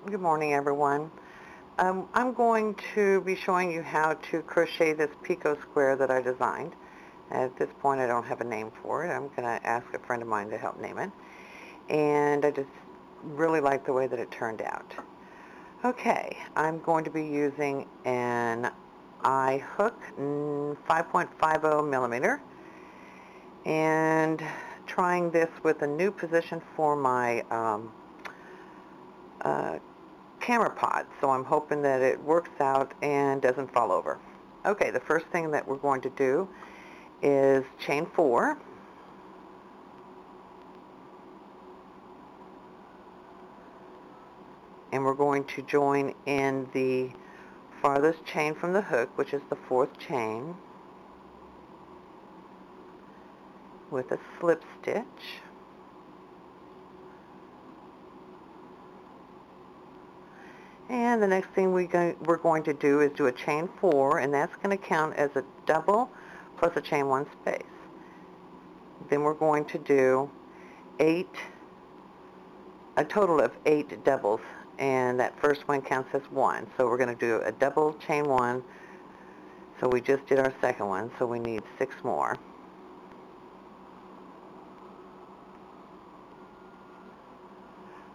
Good morning, everyone. I'm going to be showing you how to crochet this picot square that I designed. At this point, I don't have a name for it. I'm going to ask a friend of mine to help name it. And I just really like the way that it turned out. Okay, I'm going to be using an eye hook, 5.50 millimeter, and trying this with a new position for my camera pod, so I'm hoping that it works out and doesn't fall over. Okay, the first thing that we're going to do is chain 4, and we're going to join in the farthest chain from the hook, which is the 4th chain, with a slip stitch. And the next thing we're going to do is do a chain 4, and that's going to count as a double plus a chain 1 space. Then we're going to do a total of 8 doubles, and that first one counts as 1. So we're going to do a double chain 1. So we just did our second one, so we need 6 more.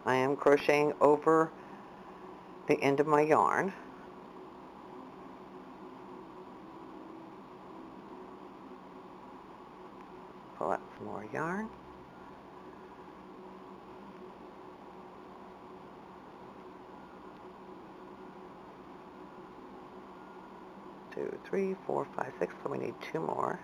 I am crocheting over the end of my yarn. Pull out some more yarn. Two, three, four, five, 6, so we need 2 more.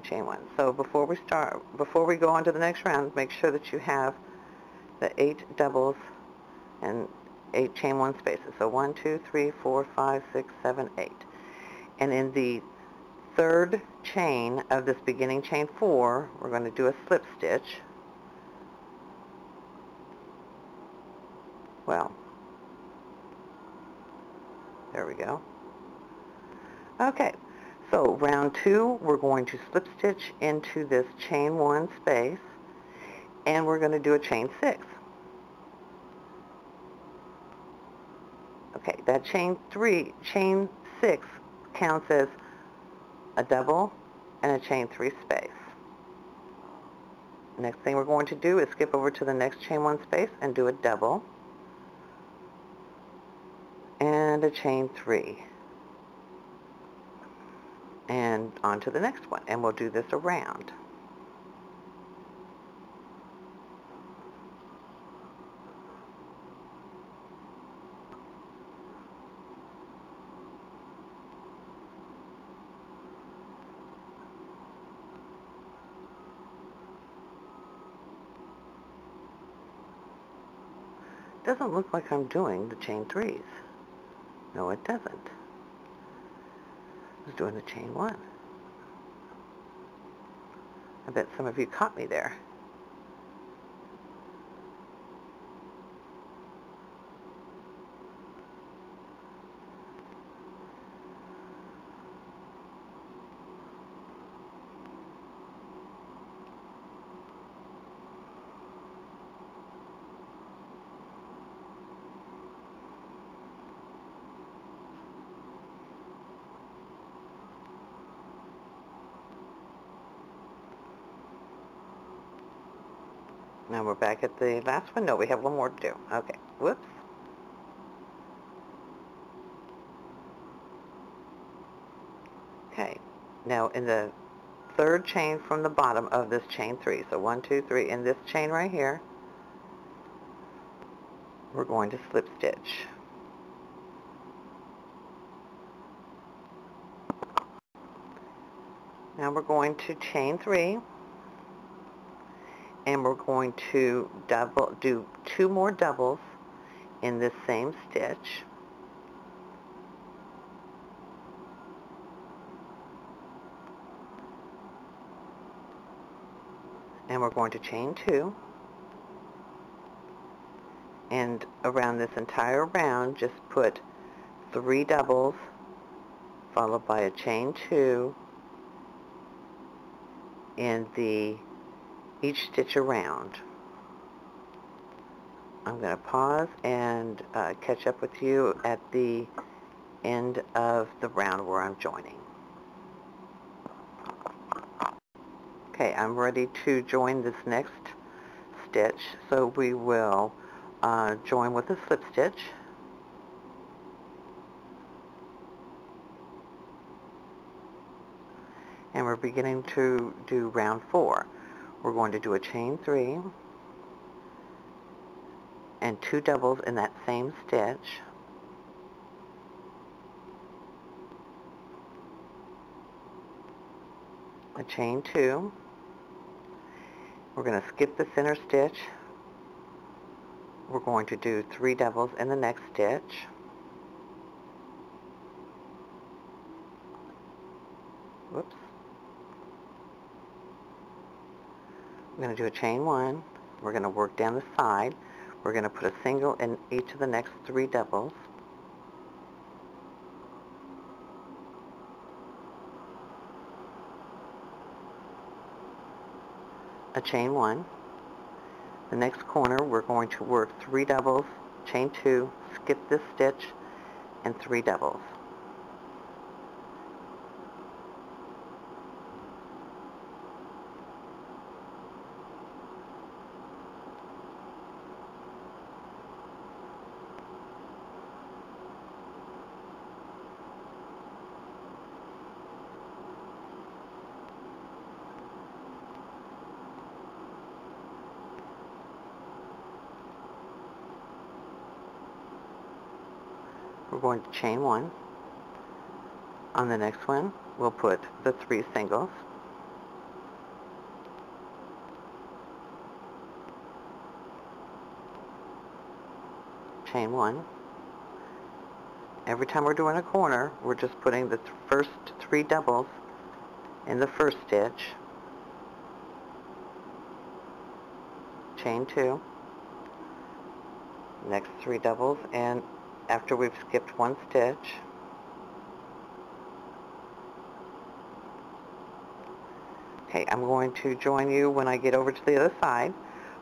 Chain 1. So before we go on to the next round, make sure that you have the 8 doubles and 8 chain 1 spaces. So 1, 2, 3, 4, 5, 6, 7, 8. And in the 3rd chain of this beginning chain 4, we're going to do a slip stitch. Well, there we go. Okay. So round 2, we're going to slip stitch into this chain 1 space, and we're going to do a chain 6. Okay, that chain 6 counts as a double and a chain 3 space. Next thing we're going to do is skip over to the next chain 1 space and do a double and a chain 3. And on to the next one, and we'll do this around. Doesn't look like I'm doing the chain 3s. No, it doesn't. I was doing the chain 1. I bet some of you caught me there. Now we're back at the last one. No, we have one more to do. Okay, whoops. Okay, now in the 3rd chain from the bottom of this chain 3, so 1, 2, 3, in this chain right here, we're going to slip stitch. Now we're going to chain 3, and we're going to do 2 more doubles in this same stitch. And we're going to chain 2, and around this entire round just put 3 doubles followed by a chain 2 in each stitch around. I'm going to pause and catch up with you at the end of the round where I'm joining. Okay, I'm ready to join this next stitch, so we will join with a slip stitch. And we're beginning to do round 4. We're going to do a chain 3 and 2 doubles in that same stitch. A chain 2. We're going to skip the center stitch. We're going to do 3 doubles in the next stitch. Whoops. We're going to do a chain 1. We're going to work down the side. We're going to put a single in each of the next 3 doubles. A chain 1. The next corner we're going to work 3 doubles, chain 2, skip this stitch, and 3 doubles. We're going to chain 1. On the next one, we'll put the 3 singles. Chain 1. Every time we're doing a corner, we're just putting the first 3 doubles in the first stitch. Chain 2. Next 3 doubles, and after we've skipped 1 stitch, okay, I'm going to join you when I get over to the other side.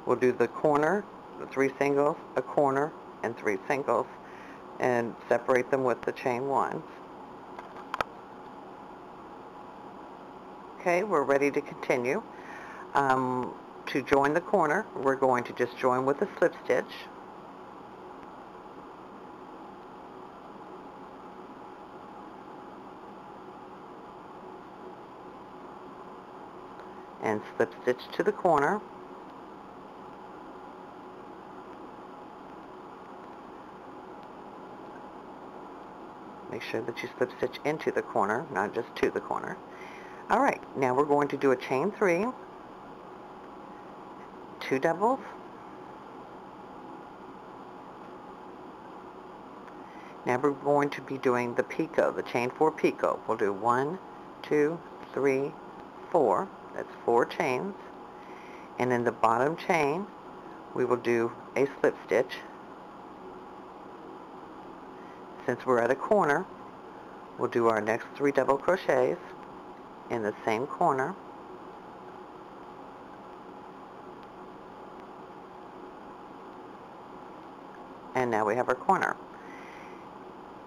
We'll do the corner, the 3 singles, a corner, and 3 singles, and separate them with the chain 1. Okay, we're ready to continue. To join the corner, we're going to just join with a slip stitch. And slip stitch to the corner. Make sure that you slip stitch into the corner, not just to the corner. Alright, now we're going to do a chain 3, 2 doubles, now we're going to be doing the picot, the chain 4 picot. We'll do 1, 2, 3, 4. That's 4 chains. And in the bottom chain, we will do a slip stitch. Since we're at a corner, we'll do our next 3 double crochets in the same corner. And now we have our corner.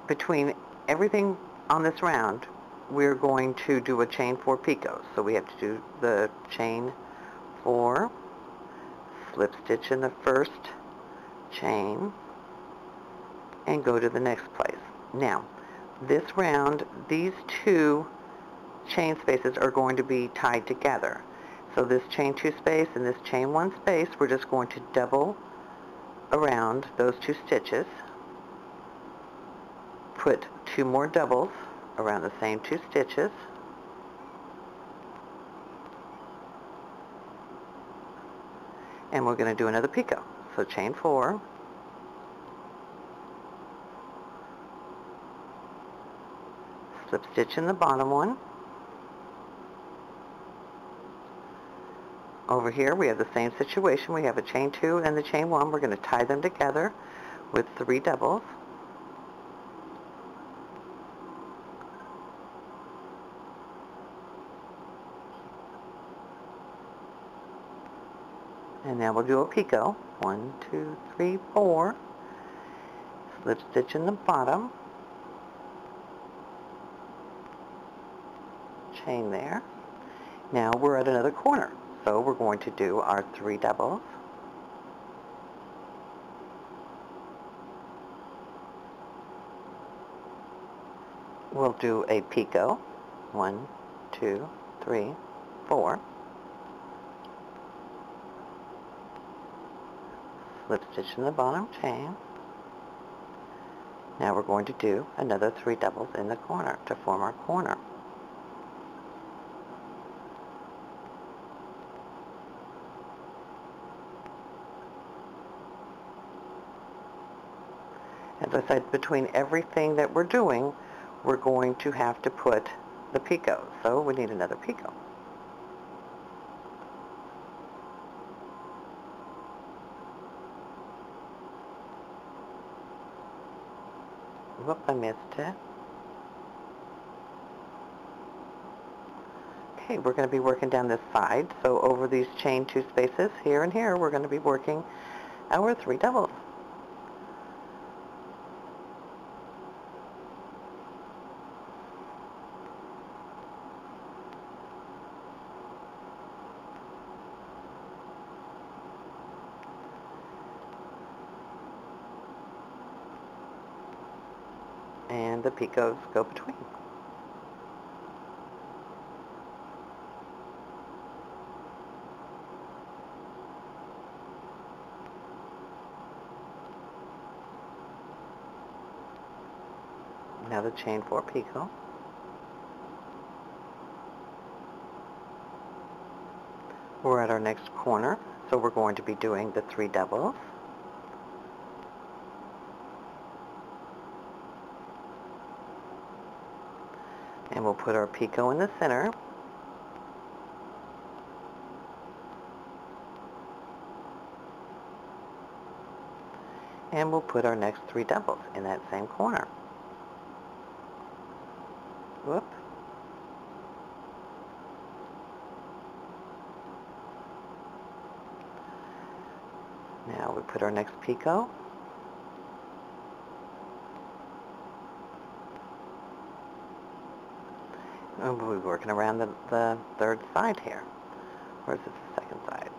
Between everything on this round, we're going to do a chain 4 picot. So we have to do the chain 4, slip stitch in the first chain, and go to the next place. Now, this round, these 2 chain spaces are going to be tied together. So this chain 2 space and this chain 1 space, we're just going to double around those 2 stitches, put 2 more doubles around the same 2 stitches, and we're going to do another picot. So chain 4, slip stitch in the bottom one. Over here we have the same situation. We have a chain 2 and the chain 1. We're going to tie them together with 3 doubles. And now we'll do a picot. 1, 2, 3, 4. Slip stitch in the bottom. Chain there. Now we're at another corner, so we're going to do our 3 doubles. We'll do a picot. 1, 2, 3, 4. Slip stitch in the bottom, chain. Now we're going to do another 3 doubles in the corner to form our corner. As I said, between everything that we're doing, we're going to have to put the picot. So we need another picot. Whoop, I missed it. Okay, we're going to be working down this side. So over these chain 2 spaces, here and here, we're going to be working our 3 doubles. And the picots go between. Now the chain 4 picot. We're at our next corner, so we're going to be doing the 3 doubles. And we'll put our picot in the center. And we'll put our next 3 doubles in that same corner. Whoop. Now we put our next picot. And we'll be working around the third side here. Or is this the second side?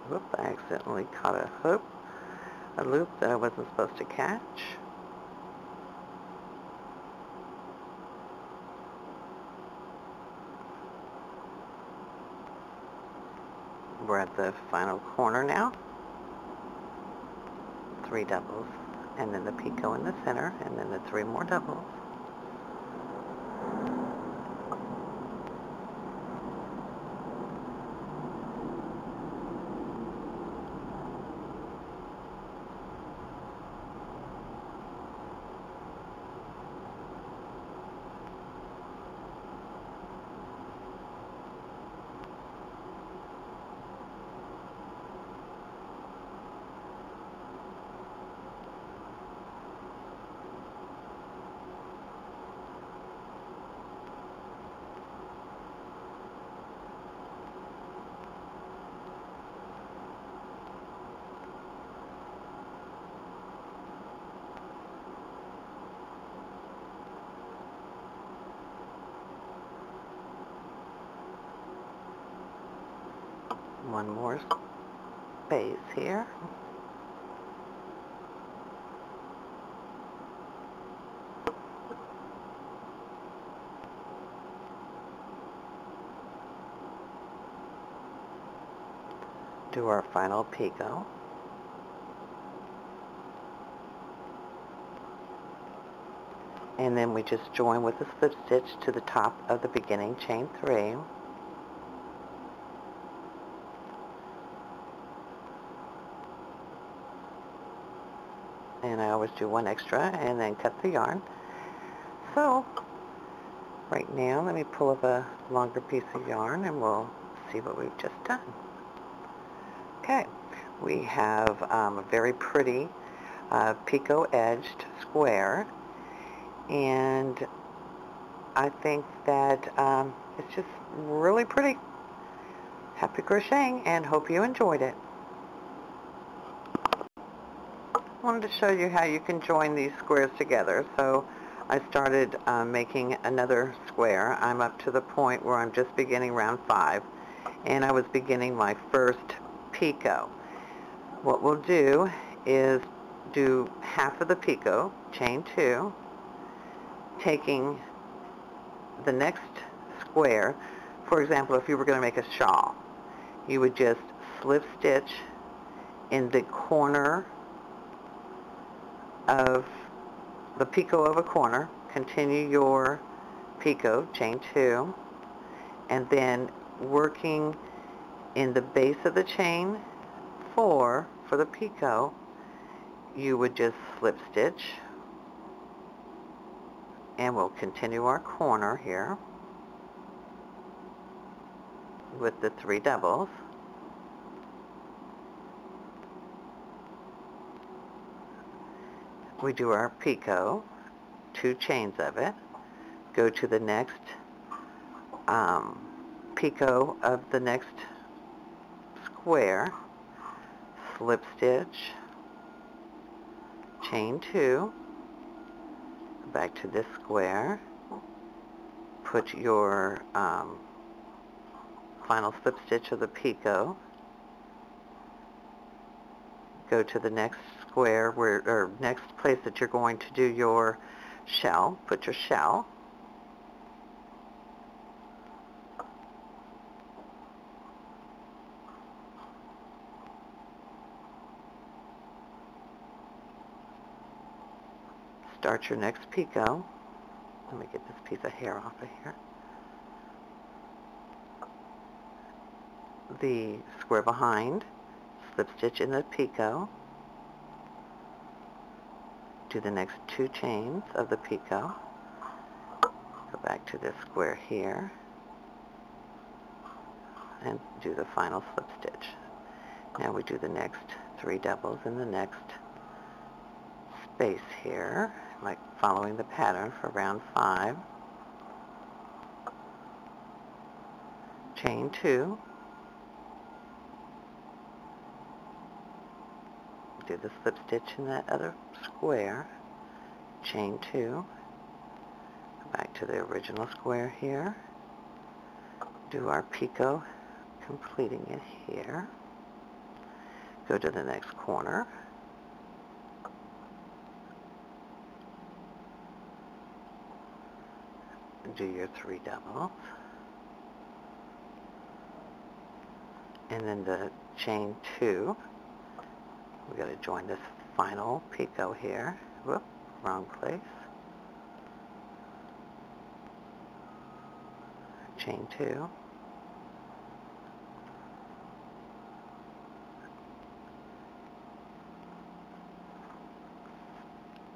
Whoop, I accidentally caught a loop that I wasn't supposed to catch. We're at the final corner now. 3 doubles, and then the picot in the center, and then the 3 more doubles. One more space here. Do our final picot. And then we just join with a slip stitch to the top of the beginning chain 3. and I always do one extra and then cut the yarn. So right now, let me pull up a longer piece of yarn and we'll see what we've just done. Okay, we have a very pretty picot edged square, and I think that it's just really pretty. Happy crocheting and hope you enjoyed it. I wanted to show you how you can join these squares together. So I started making another square. I'm up to the point where I'm just beginning round 5, and I was beginning my first picot. What we'll do is do half of the picot, chain 2, taking the next square. For example, if you were going to make a shawl, you would just slip stitch in the corner of the picot of a corner, continue your picot, chain 2, and then working in the base of the chain 4 for the picot, you would just slip stitch, and we'll continue our corner here with the 3 doubles. We do our picot, 2 chains of it, go to the next picot of the next square, slip stitch, chain 2, back to this square, put your final slip stitch of the picot, go to the next square or next place that you're going to do your shell, put your shell, start your next picot. Let me get this piece of hair off of here. The square behind, slip stitch in the picot, do the next 2 chains of the picot, go back to this square here, and do the final slip stitch. Now we do the next 3 doubles in the next space here, like following the pattern for round 5, chain 2, do the slip stitch in that other square, chain 2, go back to the original square here, do our picot, completing it here, go to the next corner, do your 3 doubles, and then the chain 2. We got to join this final picot here. Whoop, wrong place. Chain 2.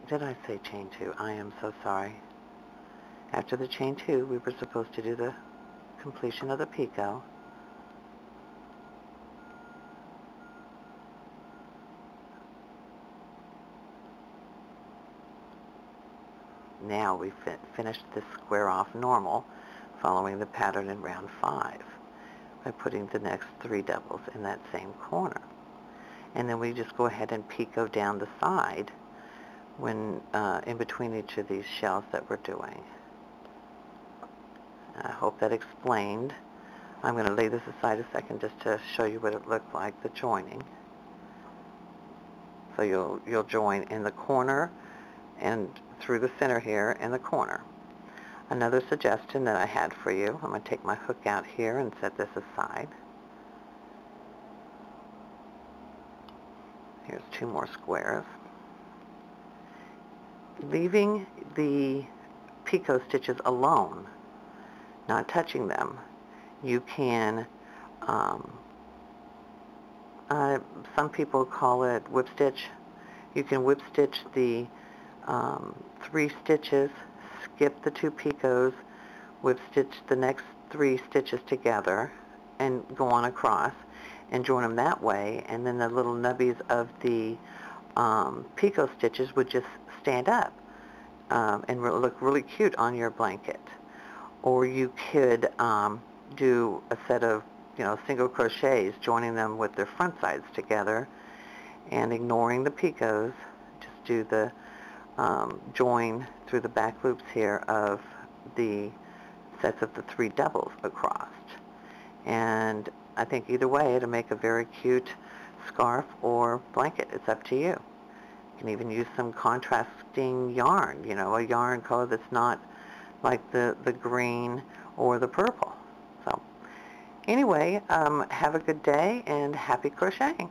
Did I say chain 2? I am so sorry. After the chain 2, we were supposed to do the completion of the picot. Now we finished this square off normal, following the pattern in round 5, by putting the next 3 doubles in that same corner. And then we just go ahead and picot down the side when in between each of these shells that we're doing. I hope that explained. I'm going to lay this aside a second just to show you what it looked like, the joining. So you'll join in the corner and through the center here in the corner. Another suggestion that I had for you, I'm going to take my hook out here and set this aside. Here's 2 more squares. Leaving the picot stitches alone, not touching them, you can, some people call it whip stitch. You can whip stitch the 3 stitches, skip the 2 picots, whip stitch the next 3 stitches together, and go on across and join them that way, and then the little nubbies of the picot stitches would just stand up and look really cute on your blanket. Or you could do a set of single crochets, joining them with their front sides together and ignoring the picots. Just do the join through the back loops here of the sets of the 3 doubles across. And I think either way it'll make a very cute scarf or blanket. It's up to you. You can even use some contrasting yarn, a yarn color that's not like the green or the purple. So anyway, have a good day and happy crocheting.